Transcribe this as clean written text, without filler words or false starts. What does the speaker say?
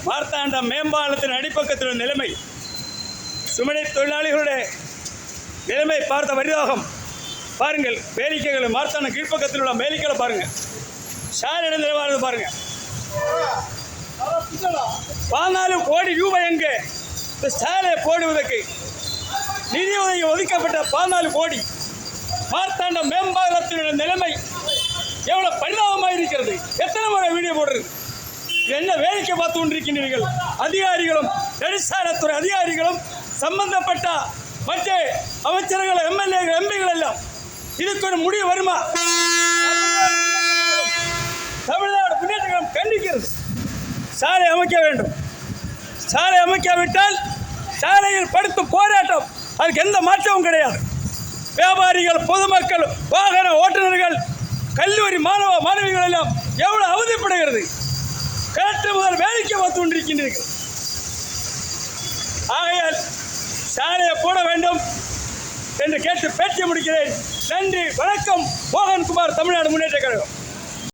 மார்த்தாண்டம் மேம்பாலத்தின் அடிப்பக்கத்தில் உள்ள நிலைமை, சுமனை தொழிலாளிகளுடைய நிலைமை பார்த்த பரிதாபம் பாருங்கள். வேலிக்கைகள் மார்த்தாண்டம் கீழ்ப்பக்கத்தில் உள்ள வேலிக்கைகளை பாருங்கள். சாலையிட நிலவாரது பாருங்கள். 14 கோடி ரூபாய் எங்கே இந்த சாலையை போடுவதற்கு நிதி உதவி ஒதுக்கப்பட்ட 14 கோடி. மார்த்தாண்டம் மேம்பாலத்தினுடைய நிலைமை எவ்வளோ பரிதாபமாக இருக்கிறது. எத்தனை முறை வீடியோ போடுறது? என்ன வேடிக்கை பார்த்து கொண்டிருக்கின்றீர்கள்? அதிகாரிகளும் நெடுஞ்சாலைத்துறை அதிகாரிகளும் சம்பந்தப்பட்ட மற்ற அமைச்சர்கள், எம்எல்ஏகள், எம்பிகள் எல்லாம் இதுக்கு ஒரு முடிவு வருமா? தமிழ்நாடு முன்னேற்ற கழகம் கண்டிக்கிறது. சாலை அமைக்க வேண்டும். சாலை அமைக்காவிட்டால் சாலையில் படுத்து போராட்டம். அதுக்கு எந்த மாற்றமும் கிடையாது. வியாபாரிகள், பொதுமக்கள், வாகன ஓட்டுநர்கள், கல்லூரி மாணவ மாணவிகள் எல்லாம் எவ்வளவு அவதிப்படுகிறது. கலெக்டர் முதல் வேடிக்கை பார்த்து கொண்டிருக்கின்றீர்கள். ஆகையால் சாலையை போட வேண்டும் என்று கேட்டு பேச்சு முடிக்கிறேன். நன்றி, வணக்கம். மோகன்குமார், தமிழ்நாடு முன்னேற்ற கழகம்.